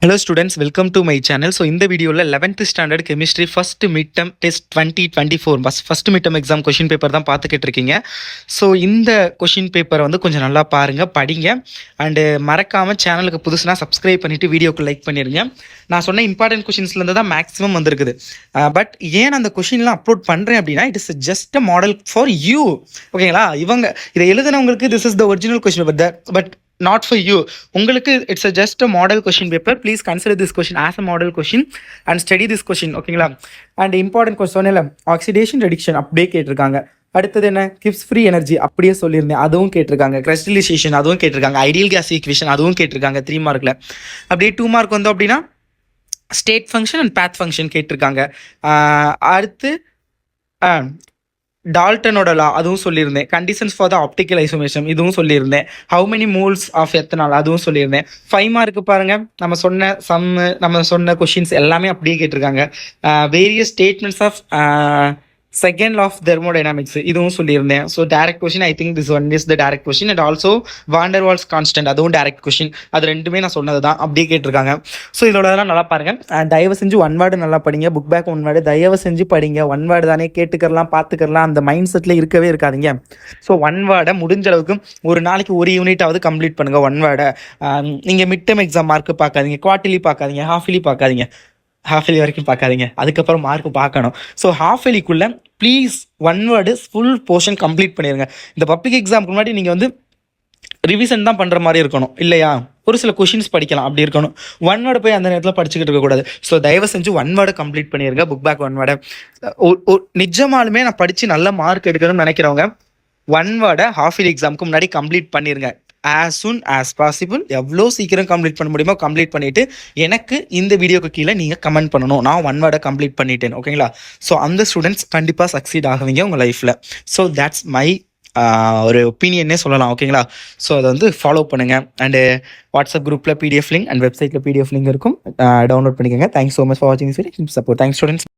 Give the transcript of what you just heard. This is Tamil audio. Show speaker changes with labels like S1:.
S1: Hello students, welcome to my channel. So இந்த வீடியோல 11th standard chemistry first mid term test 2024 first mid term exam question paper தான் பார்த்துக்கிட்டு இருக்கீங்க. ஸோ இந்த கொஷின் பேப்பரை வந்து கொஞ்சம் நல்லா பாருங்க, படிங்க. அண்டு மறக்காம சேனலுக்கு புதுசுனா சப்ஸ்கிரைப் பண்ணிட்டு வீடியோக்கு லைக் பண்ணிடுங்க. நான் சொன்ன இம்பார்ட்டன்ட் கொஷின்ஸ்லேருந்து தான் மேக்ஸிமம் வந்திருக்குது. பட் ஏன் அந்த கொஷின்லாம் அப்லோட் பண்ணுறேன் அப்படின்னா, it is just a model for you. ஓகேங்களா? இவங்க இதை எழுதுனவங்களுக்கு this is the original question paper, but not for you. உங்களுக்கு it's a just a model question paper. Please consider this question as a model question and study this question. ஓகேங்களா? அண்ட் இம்பார்ட்டன்ட் கொஸ்டின் சொன்னேன்ல, ஆக்சிடேஷன் ரெடிக்ஷன் அப்படியே கேட்டிருக்காங்க. அடுத்தது என்ன, கிப்ஸ் ஃப்ரீ எனர்ஜி அப்படியே சொல்லியிருந்தேன், அதுவும் கேட்டிருக்காங்க. கிறிஸ்டலைசேஷன் அதுவும் கேட்டிருக்காங்க. ஐடியல் கேஸ் ஈக்குவேஷன் அதுவும் கேட்டிருக்காங்க 3 மார்க்கில். அப்படியே 2 மார்க் வந்தோம் அப்படின்னா state function and path function கேட்டிருக்காங்க. அடுத்து டால்டனோட லா அதுவும் சொல்லியிருந்தேன். Conditions for the optical isomerism இதுவும் சொல்லியிருந்தேன். How many moles of ethanol அதுவும் சொல்லியிருந்தேன். 5 மார்க்கு பாருங்க, நம்ம சொன்ன கொஷின்ஸ் எல்லாமே அப்படியே கேட்டிருக்காங்க. Various statements of second law of thermodynamics இதுவும் சொல்லியிருந்தேன். So direct question, I think this one is the direct question. And also van der Waals constant அதுவும் டேரக்ட் கொஷின். அது ரெண்டுமே நான் சொன்னது தான், அப்படியே கேட்டிருக்காங்க. ஸோ இதோடலாம் நல்லா பாருங்க. தயவு செஞ்சு 1 வேர்டு நல்லா படிங்க. புக் பேக் 1 வேர்டு தயவு செஞ்சு படிங்க. 1 வேர்டு தானே, கேட்டுக்கலாம் பார்த்துக்கலாம், அந்த மைண்ட் செட்டில் இருக்கவே இருக்காதிங்க. ஸோ 1 வேர்டை முடிஞ்ச அளவுக்கு ஒரு நாளைக்கு ஒரு யூனிட்டாவது கம்ப்ளீட் பண்ணுங்கள். 1 வேர்டை நீங்கள் மிட் டர்ம் எக்ஸாம் மார்க்கு பார்க்காதீங்க, குவார்டர்லி பார்க்காதீங்க, ஹாஃப்லி பார்க்காதீங்க, ஹாஃப்லி வரைக்கும் பார்க்காதீங்க, அதுக்கப்புறம் மார்க் பார்க்கணும். ஸோ ஹாஃப்லிக்குள்ளே please 1 word full portion complete பண்ணிடுங்க. இந்த பப்ளிக் எக்ஸாமுக்கு முன்னாடி நீங்கள் வந்து ரிவிஷன் தான் பண்ணுற மாதிரி இருக்கணும் இல்லையா? ஒரு சில கொஷின்ஸ் படிக்கலாம், அப்படி இருக்கணும். 1 வேர்டு போய் அந்த நேரத்தில் படிச்சுக்கிட்டு இருக்கக்கூடாது. ஸோ தயவு செஞ்சு 1 வேர்டை கம்ப்ளீட் பண்ணிடுங்க. புக் பேக் 1 வேர்டை நிஜமாலுமே நான் படித்து நல்ல மார்க் எடுக்கணும்னு நினைக்கிறவங்க 1 வேர்டை ஹாஃப்லி எக்ஸாமுக்கு முன்னாடி கம்ப்ளீட் பண்ணிடுங்க. as soon as possible, எவ்வளோ சீக்கிரம் கம்ப்ளீட் பண்ண முடியுமோ கம்ப்ளீட் பண்ணிவிட்டு எனக்கு இந்த வீடியோக்கு கீழே நீங்கள் கமெண்ட் பண்ணணும், நான் 1 வேர்டை கம்ப்ளீட் பண்ணிட்டேன். ஓகேங்களா? ஸோ அந்த ஸ்டூடெண்ட்ஸ் கண்டிப்பாக சக்சீட் ஆகுவீங்க உங்கள் லைஃப்பில். ஸோ தேட்ஸ் மை ஒரு ஒப்பீனியன்னே சொல்லலாம். ஓகேங்களா? ஸோ அதை வந்து ஃபாலோ பண்ணுங்கள். அண்டு வாட்ஸ்அப் குரூப்பில் பிடிஎஃப் லிங்க் அண்ட் வெப்சைட்டில் பிடிஎஃப் லிங்க் இருக்கும், டவுன்லோட் பண்ணிக்கோங்க. தேங்க்ஸ் ஸோ மச் ஃபார் வாட்சிங் this video. Support. Thanks students.